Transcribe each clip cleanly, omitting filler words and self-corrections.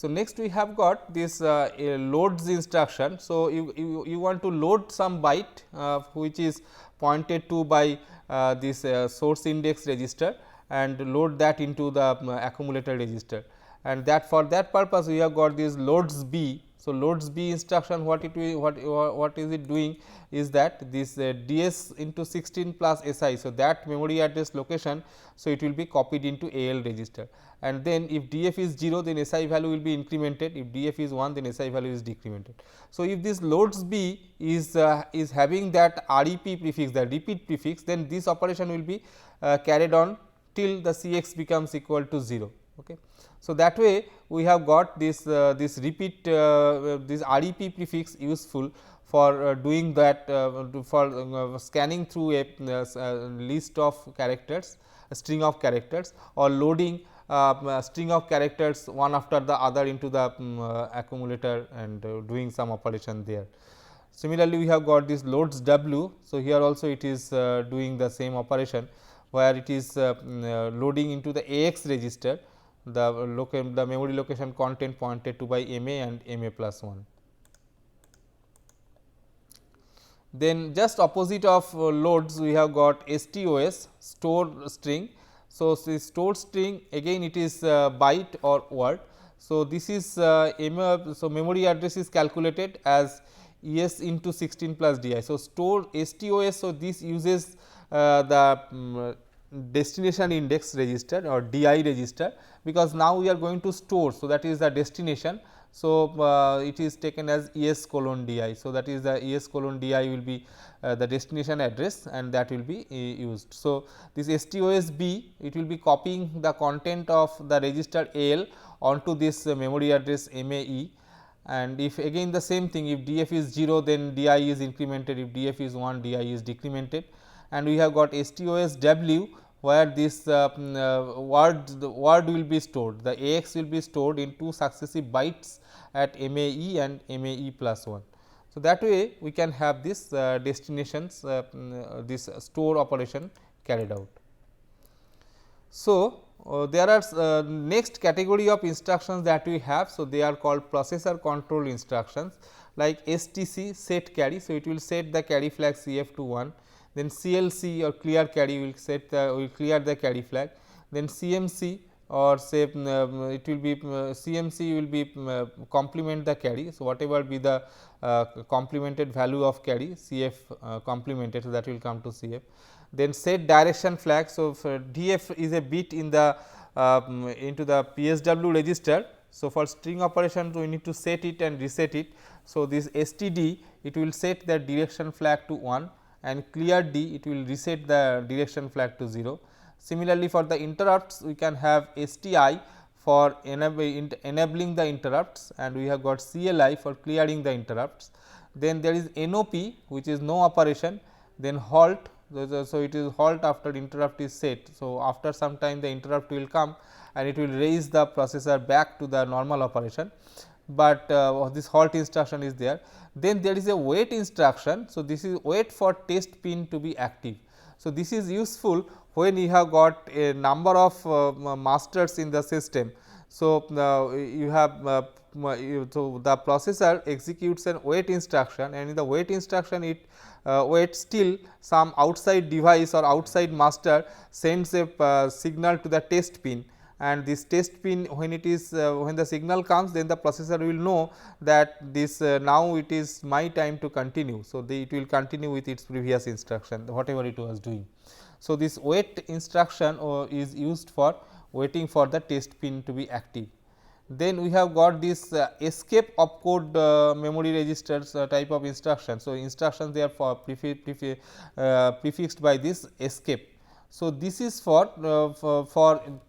So, next we have got this loads instruction. So, you want to load some byte which is pointed to by this source index register and load that into the accumulator register, and that for that purpose we have got this loads B. So, loads B instruction, what it will, what is it doing is that this DS into 16 plus SI. So, that memory address location. So, it will be copied into AL register, and then if DF is 0, then SI value will be incremented, if DF is 1, then SI value is decremented. So, if this loads B is having that REP prefix, the repeat prefix, then this operation will be carried on till the Cx becomes equal to 0. Okay. So, that way we have got this this repeat this REP prefix useful for doing that for scanning through a list of characters, a string of characters, or loading string of characters one after the other into the accumulator and doing some operation there. Similarly, we have got this loads W. So, here also it is doing the same operation, where it is loading into the AX register the memory location content pointed to by MA and MA plus 1. Then just opposite of loads we have got STOS, store string. So, this store string again it is byte or word. So, this is so memory address is calculated as ES into 16 plus DI. So, store STOS. So, this uses the destination index register or DI register, because now we are going to store. So, that is the destination. So, it is taken as ES colon DI. So, that is the ES colon DI will be the destination address, and that will be used. So, this STOS B, it will be copying the content of the register AL onto this memory address MAE, and if again the same thing, if DF is 0, then DI is incremented, if DF is 1, DI is decremented. And we have got STOS W, where this word will be stored, the AX will be stored in 2 successive bytes at MAE and MAE plus 1. So, that way we can have this destinations this store operation carried out. So, there are next category of instructions that we have. So, they are called processor control instructions like STC set carry. So, it will set the carry flag CF to 1. Then CLC or clear carry will set will clear the carry flag. Then CMC or say it will be CMC will be complement the carry. So, whatever be the complemented value of carry CF complemented, so that will come to CF. Then set direction flag. So, DF is a bit in the into the PSW register. So, for string operations we need to set it and reset it. So, this STD it will set the direction flag to 1, and clear D it will reset the direction flag to 0. Similarly, for the interrupts we can have STI for enabling the interrupts, and we have got CLI for clearing the interrupts. Then there is NOP, which is no operation, then halt. So, it is halt after interrupt is set. So, after some time the interrupt will come and it will raise the processor back to the normal operation, but this halt instruction is there. Then there is a wait instruction. So, this is wait for test pin to be active. So, this is useful when you have got a number of masters in the system. So, you have so the processor executes an wait instruction, and in the wait instruction it waits till some outside device or outside master sends a signal to the test pin, and this test pin when it is when the signal comes, then the processor will know that this now it is my time to continue. So, it will continue with its previous instruction whatever it was doing. So, this wait instruction is used for waiting for the test pin to be active. Then we have got this escape opcode memory registers type of instruction. So, instructions they are for prefixed by this escape. So, this is for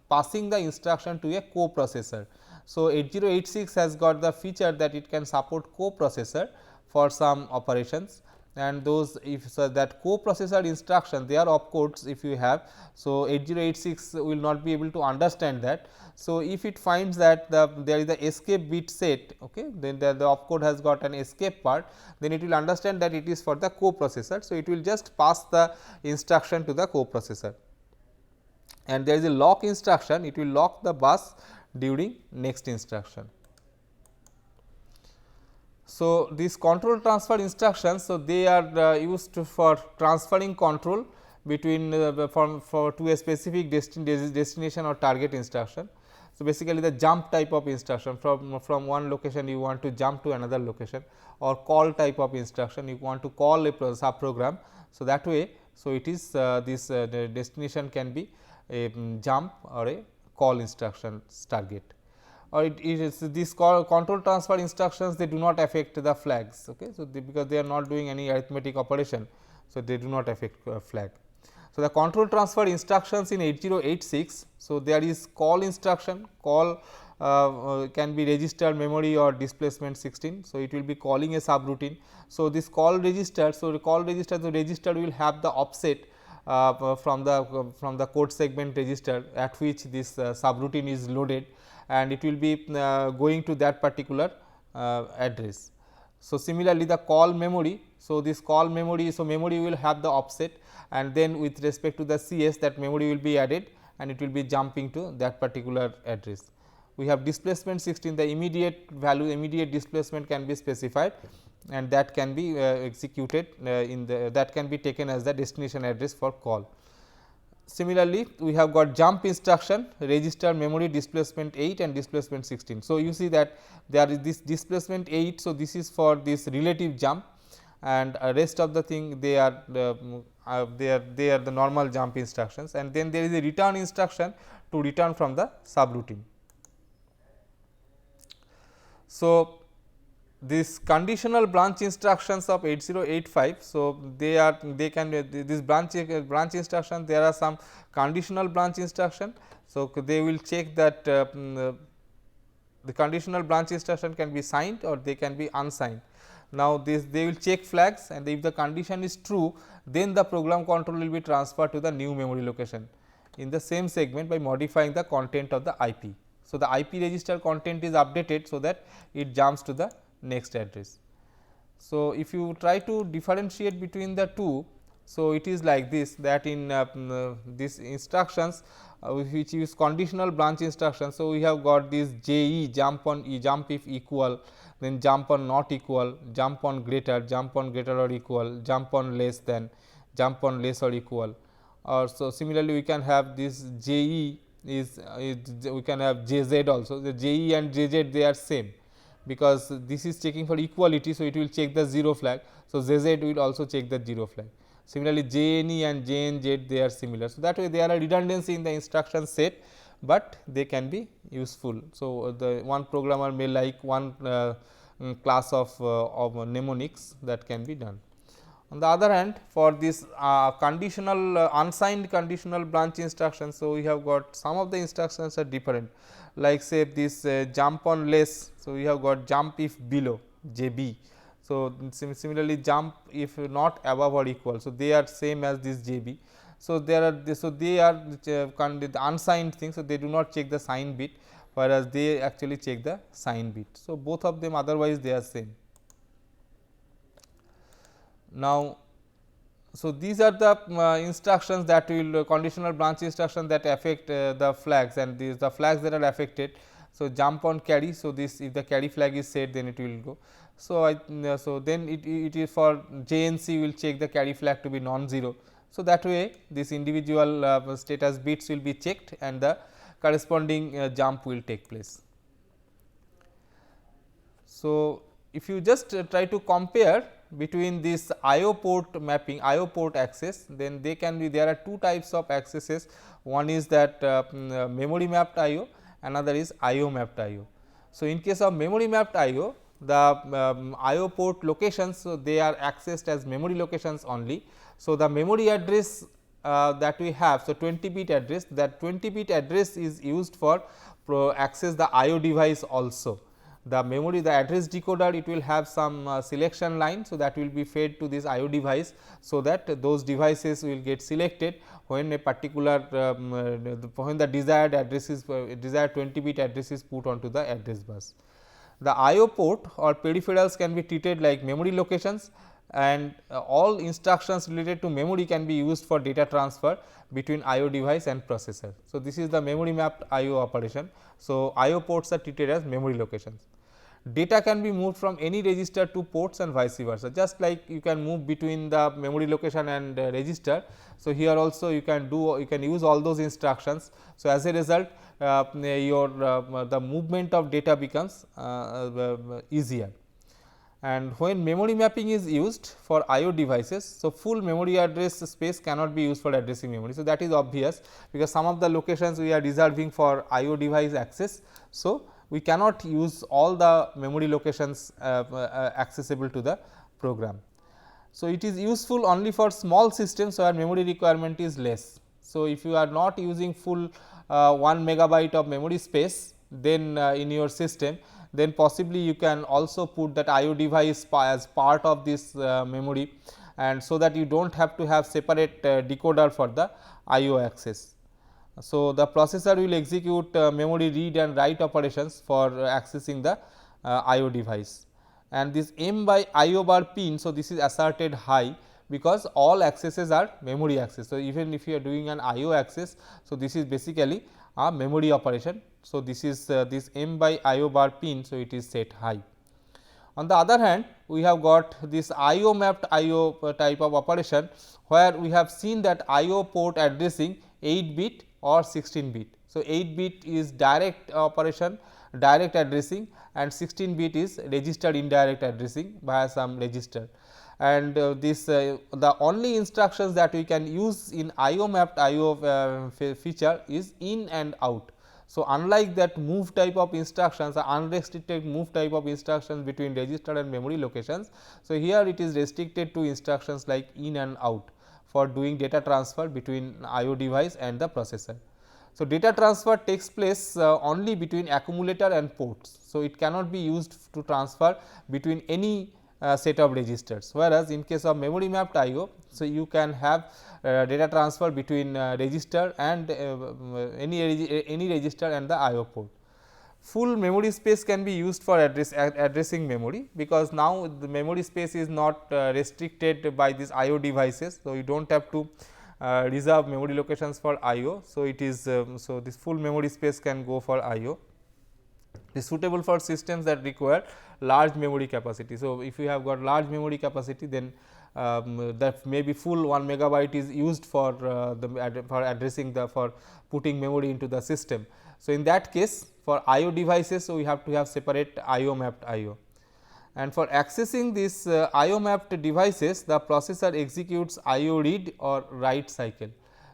passing the instruction to a coprocessor. So, 8086 has got the feature that it can support coprocessor for some operations, and those if that coprocessor instruction they are opcodes if you have. So, 8086 will not be able to understand that. So, if it finds that there is the escape bit set, okay, then the opcode has got an escape part, then it will understand that it is for the coprocessor. So, it will just pass the instruction to the coprocessor, and there is a lock instruction, it will lock the bus during next instruction. So, these control transfer instructions, so they are used for transferring control between to a specific destination or target instruction. So, basically the jump type of instruction, from one location you want to jump to another location, or call type of instruction you want to call a sub program. So, that way, so it is this the destination can be a jump or a call instruction target, or it is these control transfer instructions, they do not affect the flags. Okay. So, because they are not doing any arithmetic operation, so they do not affect flag. So, the control transfer instructions in 8086. So, there is call instruction, call can be register, memory or displacement 16. So, it will be calling a subroutine. So, this call register, so the call register, the register will have the offset from the code segment register at which this subroutine is loaded, and it will be going to that particular address. So, similarly, the call memory. So, this call memory, so memory will have the offset, and then with respect to the CS, that memory will be added and it will be jumping to that particular address. We have displacement 16, the immediate value, immediate displacement can be specified, and that can be executed in the, that can be taken as the destination address for call. Similarly, we have got jump instruction, register, memory, displacement 8 and displacement 16. So, you see that there is this displacement 8. So, this is for this relative jump, and rest of the thing they are the normal jump instructions, and then there is a return instruction to return from the subroutine. So, this conditional branch instructions of 8085. So, they can this branch instruction, there are some conditional branch instruction. So, they will check that the conditional branch instruction can be signed or they can be unsigned. Now, this they will check flags, and if the condition is true, then the program control will be transferred to the new memory location in the same segment by modifying the content of the IP. So, the IP register content is updated, so that it jumps to the next address. So, if you try to differentiate between the two, so it is like this, that in these instructions which use conditional branch instructions. So, we have got this JE, jump on jump if equal, then jump on not equal, jump on greater or equal, jump on less than, jump on less or equal. Or so similarly, we can have this JE is we can have JZ also. The JE and JZ, they are same, because this is checking for equality. So, it will check the 0 flag. So, ZZ will also check the 0 flag. Similarly, JNE and JNZ, they are similar. So, that way there are redundancy in the instruction set, but they can be useful. So, the one programmer may like one class of mnemonics that can be done. On the other hand, for this conditional unsigned conditional branch instructions, so we have got some of the instructions are different, like say this jump on less. So, we have got jump if below, JB. So, similarly jump if not above or equal. So, they are same as this JB. So, there are they are the unsigned things. So, they do not check the sign bit, whereas they actually check the sign bit. So, both of them otherwise they are same. Now, so these are the instructions that will conditional branch instruction that affect the flags, and these the flags that are affected. So, jump on carry. So, this if the carry flag is set, then it will go. So, so then it is for JNC will check the carry flag to be non-zero. So, that way this individual status bits will be checked and the corresponding jump will take place. So, if you just try to compare between this IO port mapping, IO port access, then they can be, there are two types of accesses. One is that memory mapped IO, another is IO mapped IO. So, in case of memory mapped IO, the IO port locations, so they are accessed as memory locations only. So, the memory address that we have, so 20-bit address, that 20-bit address is used for access the IO device also. The memory, the address decoder, it will have some selection line. So, that will be fed to this IO device. So, that those devices will get selected when a particular when the desired address is desired 20-bit address is put onto the address bus. The IO port or peripherals can be treated like memory locations, and all instructions related to memory can be used for data transfer between IO device and processor. So, this is the memory mapped IO operation. So, IO ports are treated as memory locations. data can be moved from any register to ports and vice versa, just like you can move between the memory location and register. So, here also you can use all those instructions. So, as a result the movement of data becomes easier. And when memory mapping is used for IO devices, so full memory address space cannot be used for addressing memory. So, that is obvious, because some of the locations we are reserving for IO device access. So, we cannot use all the memory locations accessible to the program. So, it is useful only for small systems where memory requirement is less. So, if you are not using full 1 megabyte of memory space, then in your system, then possibly you can also put that IO device as part of this memory, and so that you do not have to have separate decoder for the IO access. So, the processor will execute memory read and write operations for accessing the IO device, and this M by IO bar pin. So, this is asserted high because all accesses are memory access. So, even if you are doing an IO access, so this is basically a memory operation. So, this is this M by IO bar pin. So, it is set high. On the other hand, we have got this IO mapped IO type of operation, where we have seen that IO port addressing 8 bit or 16 bit. So, 8 bit is direct operation, direct addressing, and 16 bit is registered indirect addressing via some register. And the only instructions that we can use in IO mapped IO feature is in and out. So, unlike that move type of instructions, unrestricted move type of instructions between register and memory locations. So, here it is restricted to instructions like in and out for doing data transfer between IO device and the processor. So, data transfer takes place only between accumulator and ports. So, it cannot be used to transfer between any set of registers, whereas in case of memory mapped IO, so you can have data transfer between register and any register and the IO port. Full memory space can be used for addressing memory, because now the memory space is not restricted by these IO devices. So, you do not have to reserve memory locations for IO. So, it is so this full memory space can go for IO. It is suitable for systems that require large memory capacity. So, if you have got large memory capacity, then that maybe full 1 megabyte is used for addressing for putting memory into the system. So, in that case, for IO devices, so we have to have separate IO mapped IO. And for accessing these IO mapped devices, the processor executes IO read or write cycle.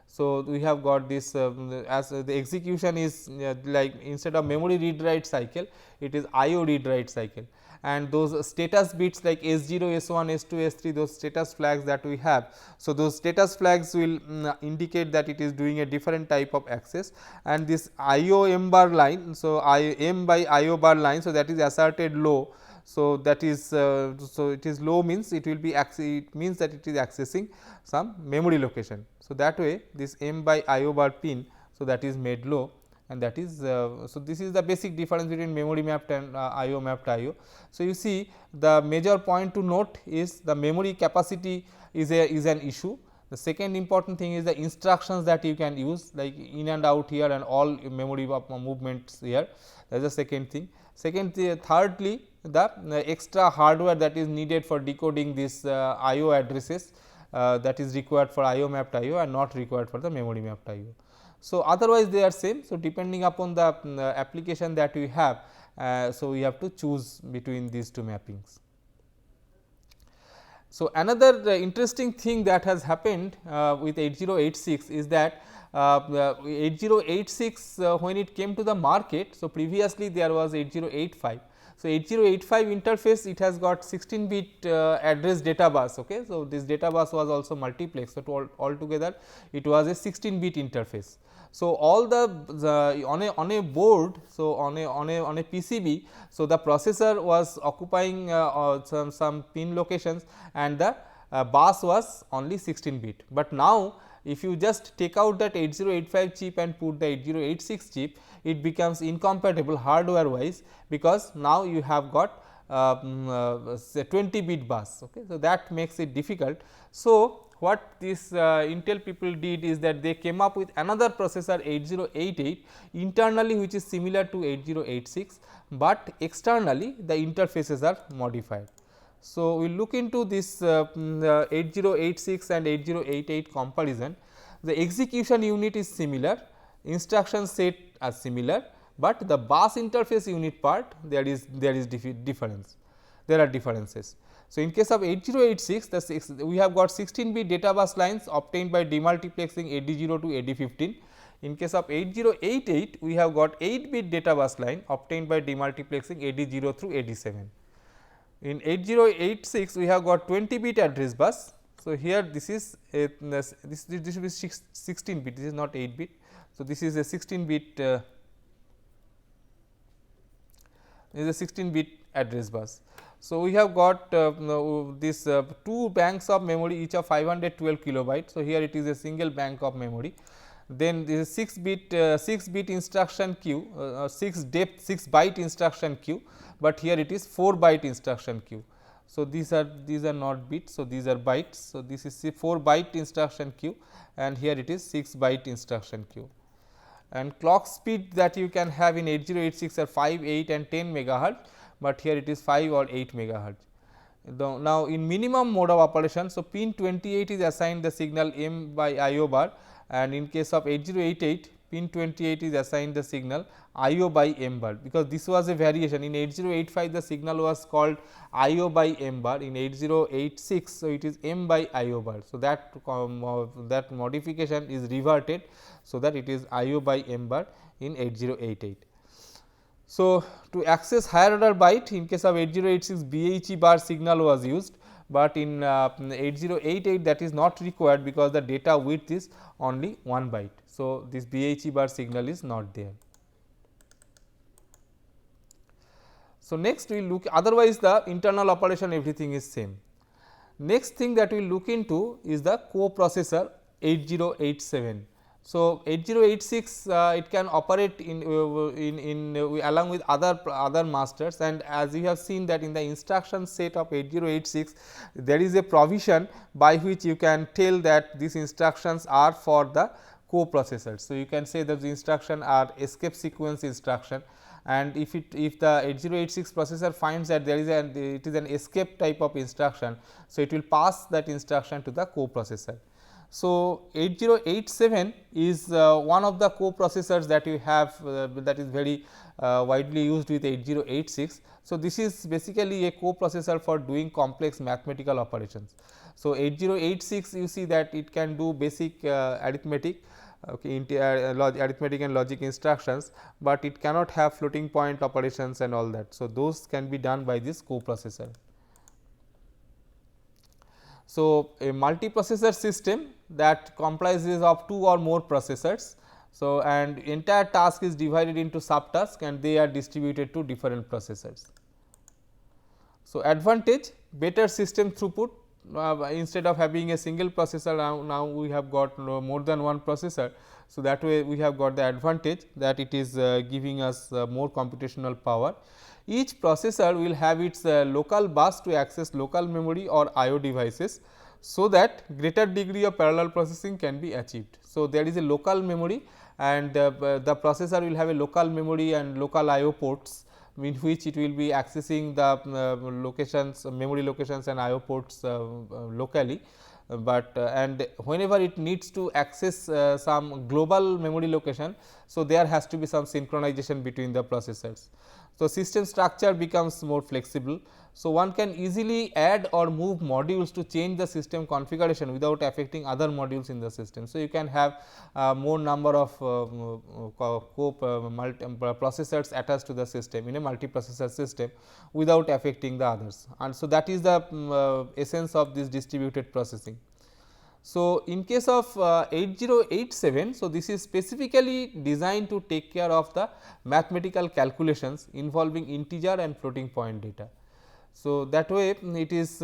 So, we have got this as the execution is like instead of memory read write cycle, it is IO read write cycle, and those status bits like S0, S1, S2, S3, those status flags that we have. So, those status flags will indicate that it is doing a different type of access, and this IO M bar line. So, M by IO bar line. So, that is asserted low. So, that is so it is low means it will be it means that it is accessing some memory location. So, that way this M by IO bar pin. So, that is made low, and that is so this is the basic difference between memory mapped and IO mapped IO. So, you see the major point to note is the memory capacity is an issue. The second important thing is the instructions that you can use, like in and out here and all memory movements here. That is the second thing. Thirdly, the extra hardware that is needed for decoding this IO addresses that is required for IO mapped IO and not required for the memory mapped IO. So, otherwise they are same. So, depending upon the application that we have, so we have to choose between these two mappings. So, another interesting thing that has happened with 8086 is that 8086 when it came to the market. So, previously there was 8085. So, 8085 interface, it has got 16 bit address data bus. Okay. So, this data bus was also multiplex. So, altogether it was a 16 bit interface. So, all the on a board, so on a PCB, so the processor was occupying some pin locations, and the bus was only 16 bit. But now, if you just take out that 8085 chip and put the 8086 chip, it becomes incompatible hardware wise, because now you have got say 20 bit bus. Okay. So, that makes it difficult. So, what this Intel people did is that they came up with another processor 8088 internally, which is similar to 8086, but externally the interfaces are modified. So, we will look into this 8086 and 8088 comparison. The execution unit is similar, instruction set are similar, but the bus interface unit part there is difference, there are differences. So, in case of 8086 we have got 16 bit data bus lines obtained by demultiplexing AD0 to AD15. In case of 8088 we have got 8 bit data bus line obtained by demultiplexing AD0 through AD7. In 8086 we have got 20 bit address bus. So, here this is this will be 16 bit, this is not 8 bit. So, this is a 16 bit address bus. So, we have got this 2 banks of memory, each of 512 kilobyte. So, here it is a single bank of memory. Then this is 6 bit instruction queue, 6 byte instruction queue, but here it is 4 byte instruction queue. So, these are not bits. So, these are bytes. So, this is 4 byte instruction queue and here it is 6 byte instruction queue. And clock speed that you can have in 8086 are 5, 8 and 10 megahertz, but here it is 5 or 8 megahertz. Now, in minimum mode of operation, so pin 28 is assigned the signal M by IO bar, and in case of 8088 pin 28 is assigned the signal IO by M bar, because this was a variation. In 8085 the signal was called IO by M bar, in 8086 so it is M by IO bar. So, that modification is reverted, so that it is IO by M bar in 8088. So, to access higher order byte, in case of 8086 BHE bar signal was used, but in 8088 that is not required, because the data width is only 1 byte. So, this BHE bar signal is not there. So, next we will look, otherwise the internal operation everything is same. Next thing that we will look into is the coprocessor 8087. So, 8086 it can operate in along with other masters, and as you have seen that in the instruction set of 8086 there is a provision by which you can tell that these instructions are for the coprocessors. So, you can say that the instruction are escape sequence instruction, and if the 8086 processor finds that there is it is an escape type of instruction, so it will pass that instruction to the coprocessor. So, 8087 is one of the coprocessors that you have that is very widely used with 8086. So, this is basically a coprocessor for doing complex mathematical operations. So, 8086 you see that it can do basic arithmetic, arithmetic and logic instructions, but it cannot have floating point operations and all that. So, those can be done by this coprocessor. So, a multiprocessor system that comprises of 2 or more processors. So, and entire task is divided into subtasks and they are distributed to different processors. So, advantage, better system throughput, instead of having a single processor, now we have got more than one processor. So, that way we have got the advantage that it is giving us more computational power. Each processor will have its local bus to access local memory or IO devices, so that greater degree of parallel processing can be achieved. So, there is a local memory, and the processor will have a local memory and local IO ports, in which it will be accessing the locations, memory locations and IO ports locally. But and whenever it needs to access some global memory location, so there has to be some synchronization between the processors. So, system structure becomes more flexible. So, one can easily add or move modules to change the system configuration without affecting other modules in the system. So, you can have more number of processors attached to the system in a multiprocessor system without affecting the others, and so that is the essence of this distributed processing. So, in case of 8087, so this is specifically designed to take care of the mathematical calculations involving integer and floating point data. So, that way it relieves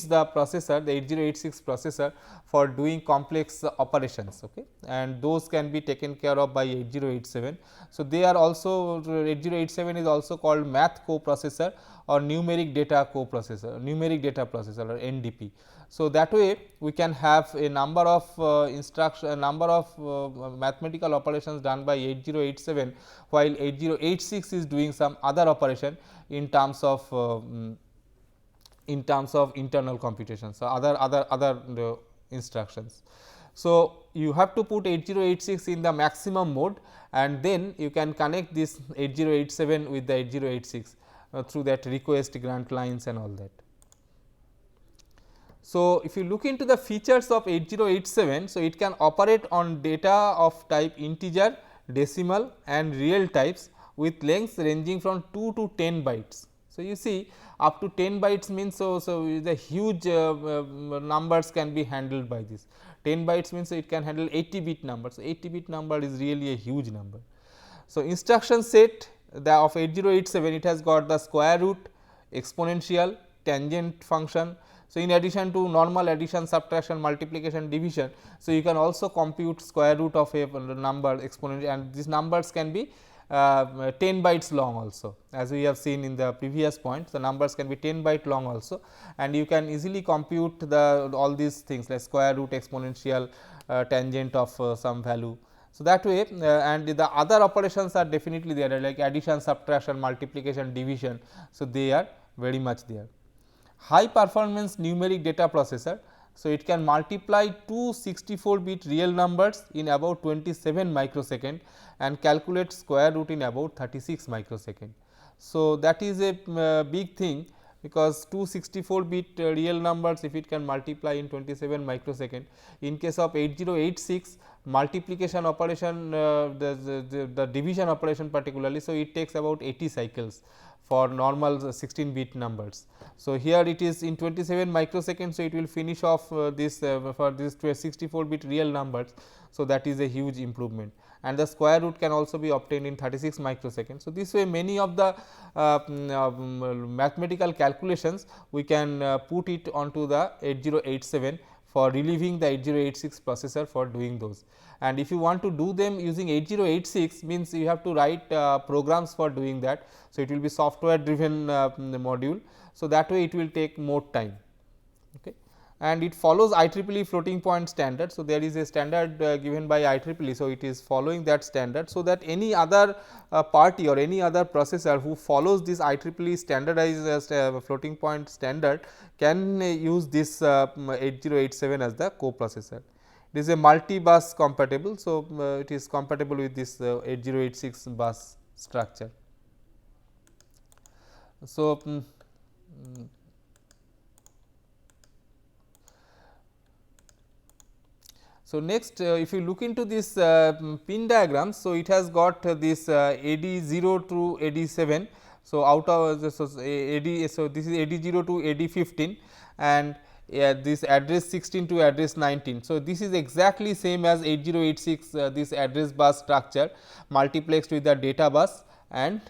the processor, the 8086 processor, for doing complex operations, okay, and those can be taken care of by 8087. So, they are also 8087 is also called math coprocessor or numeric data processor or NDP. So, that way we can have a number of mathematical operations done by 8087, while 8086 is doing some other operation in terms of internal computations, so other instructions. So, you have to put 8086 in the maximum mode, and then you can connect this 8087 with the 8086 through that request grant lines and all that. So, if you look into the features of 8087, so it can operate on data of type integer, decimal and real types with lengths ranging from 2 to 10 bytes. So, you see up to 10 bytes means, so the huge numbers can be handled by this. 10 bytes means it can handle 80 bit numbers. So, 80 bit number is really a huge number. So, instruction set of 8087, it has got the square root, exponential, tangent function. So, in addition to normal addition, subtraction, multiplication, division, so you can also compute square root of a number exponential, and these numbers can be 10 bytes long also, as we have seen in the previous point. The numbers can be 10 byte long also, and you can easily compute the all these things like square root, exponential, tangent of some value. So, that way and the other operations are definitely there, like addition, subtraction, multiplication, division. So, they are very much there. High performance numeric data processor. So, it can multiply two 64 bit real numbers in about 27 microsecond and calculate square root in about 36 microsecond. So, that is a big thing, because two 64 bit real numbers, if it can multiply in 27 microsecond. In case of 8086, multiplication operation, the division operation particularly, so it takes about 80 cycles for normal 16 bit numbers. So, here it is in 27 microseconds. So, it will finish off this for this 64 bit real numbers. So, that is a huge improvement, and the square root can also be obtained in 36 microseconds. So, this way many of the mathematical calculations we can put it onto the 8087 for relieving the 8086 processor for doing those. And if you want to do them using 8086, means you have to write programs for doing that. So, it will be software driven module. So, that way it will take more time. Okay. And it follows IEEE floating point standard. So, there is a standard given by IEEE. So, it is following that standard, so that any other party or any other processor who follows this IEEE standardized floating point standard can use this 8087 as the coprocessor. It is a multi-bus compatible. So, it is compatible with this 8086 bus structure. So, so, next if you look into this pin diagram, so it has got this AD0 to AD7. So, out of this AD, so this is AD0 to AD15, and this address 16 to address 19. So, this is exactly same as 8086 this address bus structure multiplexed with the data bus and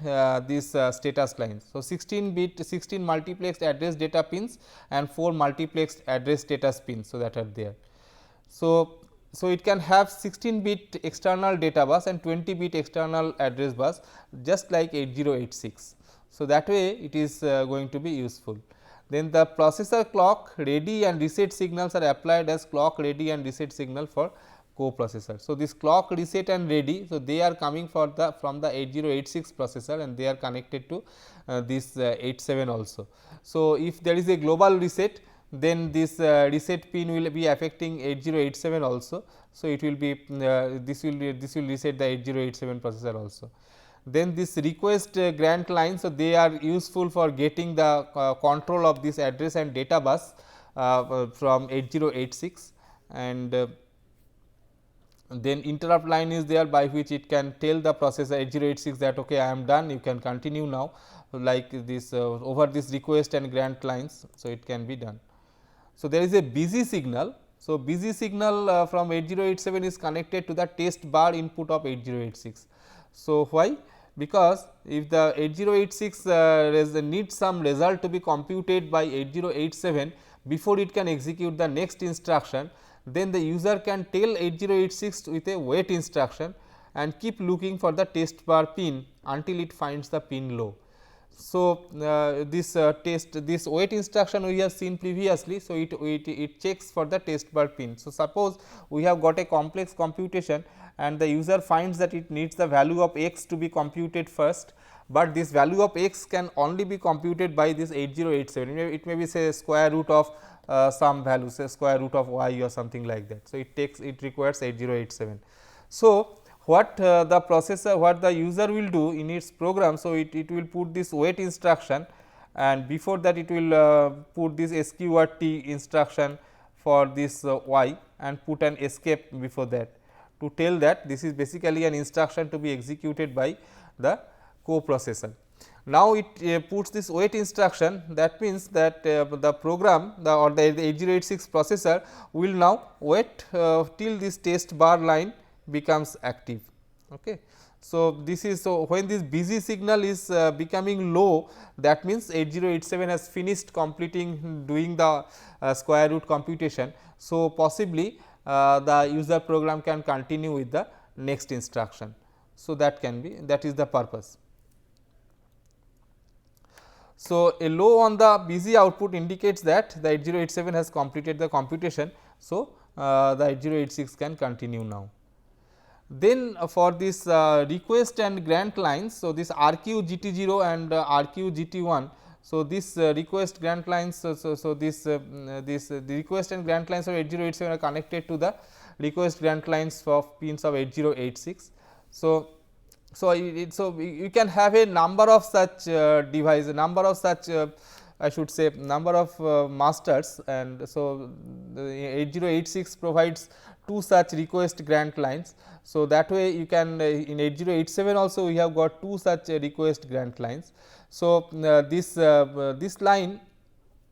this status lines. So, 16 multiplexed address data pins and 4 multiplexed address status pins. So, that are there. So, it can have 16 bit external data bus and 20 bit external address bus, just like 8086. So, that way it is going to be useful. Then the processor clock ready and reset signals are applied as clock ready and reset signal for coprocessor. So, this clock reset and ready, so they are coming from the 8086 processor, and they are connected to this 87 also. So, if there is a global reset, then this reset pin will be affecting 8087 also. So, it will be this will reset the 8087 processor also. Then this request grant line, so they are useful for getting the control of this address and data bus from 8086, and then interrupt line is there, by which it can tell the processor 8086 that okay, I am done, you can continue now, like this over this request and grant lines. So, it can be done. So, there is a busy signal. So, busy signal from 8087 is connected to the test bar input of 8086. So, why? Because if the 8086 needs some result to be computed by 8087 before it can execute the next instruction, then the user can tell 8086 with a wait instruction and keep looking for the test bar pin until it finds the pin low. So, this this wait instruction we have seen previously. So, it checks for the test bar pin. So, suppose we have got a complex computation and the user finds that it needs the value of x to be computed first, but this value of x can only be computed by this 8087. It may be say square root of some value, say square root of y or something like that. So, it requires 8087. So, what the processor, what the user will do in its program. So, it will put this wait instruction, and before that it will put this sqrt instruction for this y and put an escape before that, to tell that this is basically an instruction to be executed by the coprocessor. Now, it puts this wait instruction, that means that the program or the 8086 processor will now wait till this test bar line becomes active. Okay. So, this is, so when this busy signal is becoming low, that means 8087 has finished completing doing the square root computation. So, possibly the user program can continue with the next instruction. So, that can be, that is the purpose. So, a low on the busy output indicates that the 8087 has completed the computation. So, the 8086 can continue now. Then for this request and grant lines, so this RQ GT0 and RQ GT1. So, this request grant lines, this the request and grant lines of 8087 are connected to the request grant lines of pins of 8086. So, so you can have a number of such devices, number of such I should say number of masters, and so the 8086 provides 2 such request grant lines. So, that way you can in 8087 also we have got 2 such request grant lines. So, this line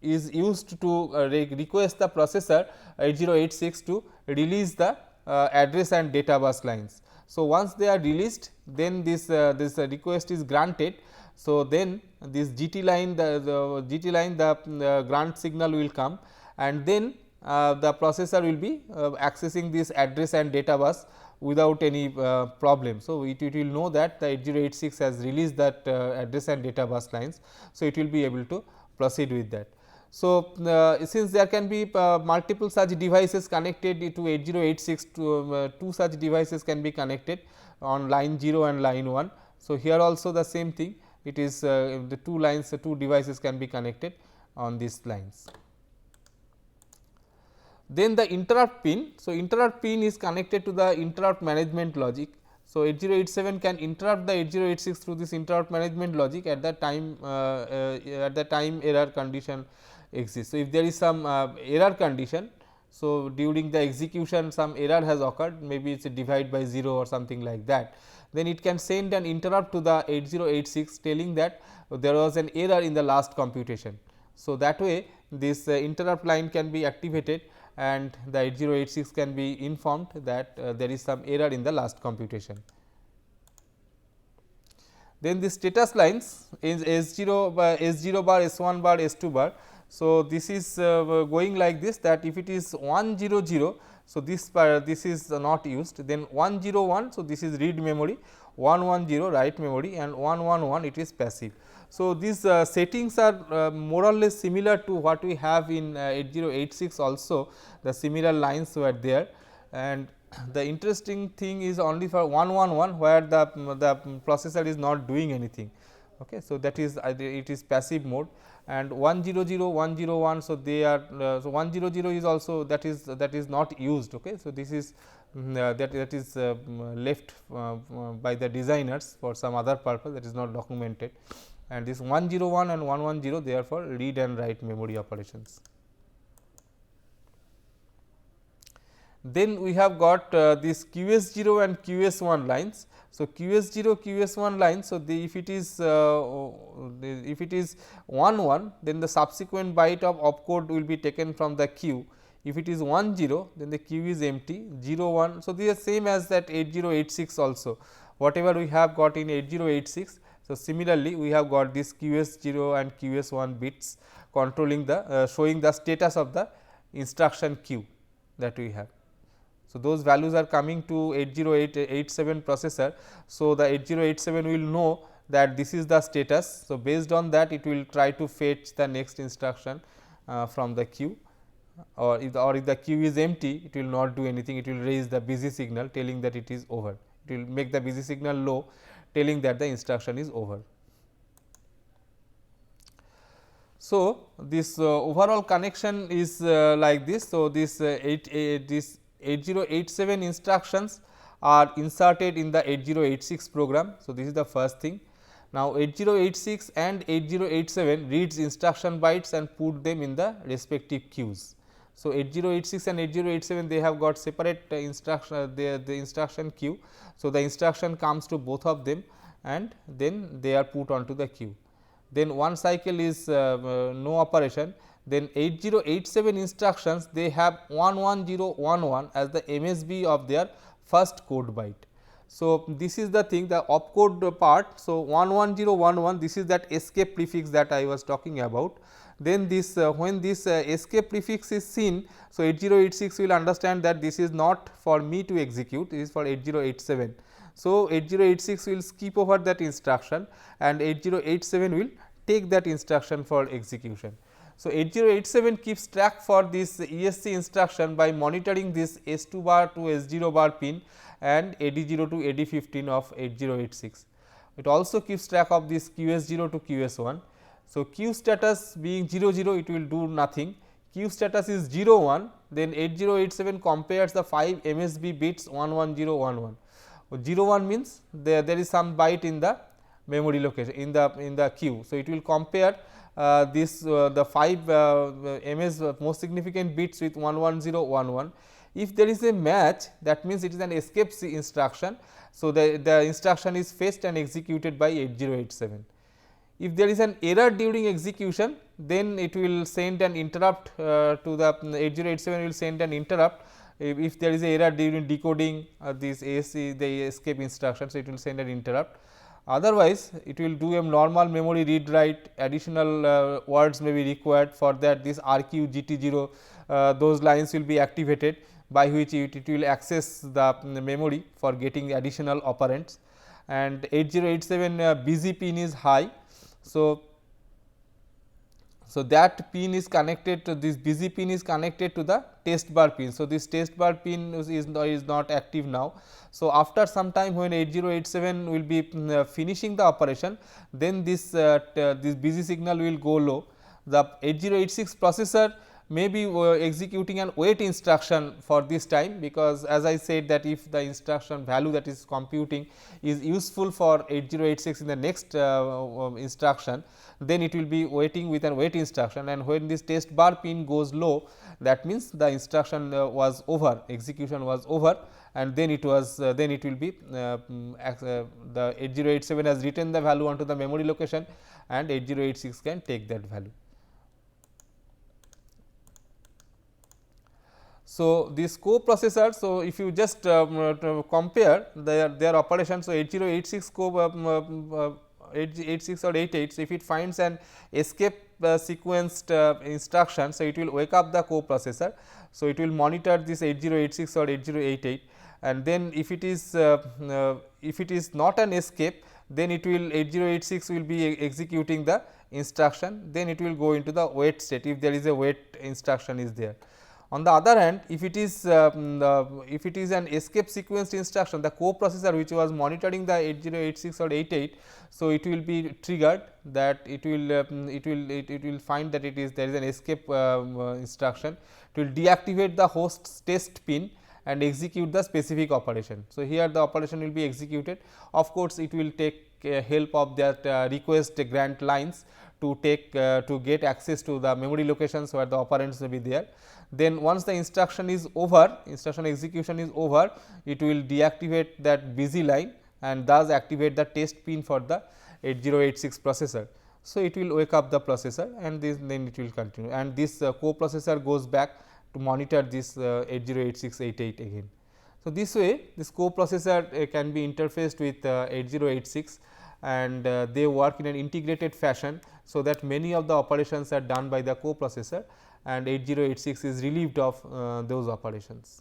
is used to request the processor 8086 to release the address and data bus lines. So, once they are released, then this request is granted. So, then this GT line, the GT line, the grant signal will come, and then the processor will be accessing this address and data bus without any problem. So, it will know that the 8086 has released that address and data bus lines. So, it will be able to proceed with that. So, since there can be multiple such devices connected to 8086, two such devices can be connected on line 0 and line 1. So, here also the same thing, it is the 2 lines, 2 devices can be connected on these lines. Then the interrupt pin. So, interrupt pin is connected to the interrupt management logic. So, 8087 can interrupt the 8086 through this interrupt management logic at the time error condition exists. So, if there is some error condition, so during the execution some error has occurred, maybe it is a divide by 0 or something like that, then it can send an interrupt to the 8086 telling that there was an error in the last computation. So, that way this interrupt line can be activated and the 8086 can be informed that there is some error in the last computation. Then the status lines is S0 bar, S1 bar, S2 bar. So, this is going like this, that if it is 100, so this is not used, then 101, so this is read memory, 110 write memory, and 111 it is passive. So, these settings are more or less similar to what we have in 8086 also, the similar lines were there, and the interesting thing is only for 111 where the processor is not doing anything. Okay. So, that is it is passive mode, and 100, 101. So, they are so 100 is also that is not used. Okay. So, this is that is left by the designers for some other purpose, that is not documented, and this 101 and 110 they are for read and write memory operations. Then we have got this QS0 and QS1 lines. So, QS0, QS1 lines. So, if it is 11, then the subsequent byte of opcode will be taken from the queue. If it is 10, then the queue is empty, 01. So, these are same as that 8086 also, whatever we have got in 8086. So, similarly, we have got this QS0 and QS1 bits controlling the showing the status of the instruction queue that we have. So, those values are coming to 8087 processor. So, the 8087 will know that this is the status. So, based on that it will try to fetch the next instruction from the queue, or if the queue is empty, it will not do anything, it will raise the busy signal telling that it is over, it will make the busy signal low telling that the instruction is over. So, this overall connection is like this. So, this 8087 instructions are inserted in the 8086 program. So, this is the first thing. Now, 8086 and 8087 reads instruction bytes and put them in the respective queues. So, 8086 and 8087 they have got separate instruction, the instruction queue. So, the instruction comes to both of them and then they are put onto the queue. Then one cycle is no operation, then 8087 instructions they have 11011 as the MSB of their first code byte. So, this is the thing, the opcode part. So, 11011 this is that escape prefix that I was talking about. Then this when this escape prefix is seen, so 8086 will understand that this is not for me to execute, this is for 8087. So, 8086 will skip over that instruction and 8087 will take that instruction for execution. So, 8087 keeps track for this ESC instruction by monitoring this S2 bar to S0 bar pin and AD0 to AD15 of 8086. It also keeps track of this QS0 to QS1. So, Q status being 00 it will do nothing, Q status is 01, then 8087 compares the 5 MSB bits 11011. 01 means there is some byte in the memory location in the queue. So, it will compare the 5 MS most significant bits with 11011. If there is a match, that means it is an escape instruction. So, the instruction is fetched and executed by 8087. If there is an error during execution, then it will send an interrupt to the 8087 will send an interrupt. If there is a error during decoding this ASC the escape instruction, so it will send an interrupt. Otherwise, it will do a normal memory read write, additional words may be required. For that this RQ GT0 those lines will be activated, by which it will access the memory for getting additional operands, and 8087 busy pin is high. So, that pin is connected to this busy pin is connected to the test bar pin. So, this test bar pin is not active now. So, after some time when 8087 will be finishing the operation, then this busy signal will go low. The 8086 processor may be executing an wait instruction for this time, because as I said that if the instruction value that is computing is useful for 8086 in the next instruction, then it will be waiting with an wait instruction, and when this test bar pin goes low, that means the instruction was over, execution was over, and then it was then it will be the 8087 has written the value onto the memory location and 8086 can take that value. So, this coprocessor, so if you just compare their operations, so 8086 86 or 88, so if it finds an escape sequenced instruction, so it will wake up the coprocessor. So, it will monitor this 8086 or 8088, and then if it is not an escape, then it will 8086 will be executing the instruction, then it will go into the wait state if there is a wait instruction is there. On the other hand, if it is an escape sequenced instruction, the coprocessor which was monitoring the 8086 or 88, so it will be triggered, that it will find that there is an escape instruction. It will deactivate the host's test pin and execute the specific operation. So, here the operation will be executed. Of course, it will take help of that request grant lines to get access to the memory locations where the operands will be there. Then once the instruction is over, instruction execution is over, it will deactivate that busy line and thus activate the test pin for the 8086 processor. So, it will wake up the processor and then it will continue, and this coprocessor goes back to monitor this 808688 again. So, this way this coprocessor can be interfaced with 8086 and they work in an integrated fashion, so that many of the operations are done by the coprocessor and 8086 is relieved of those operations.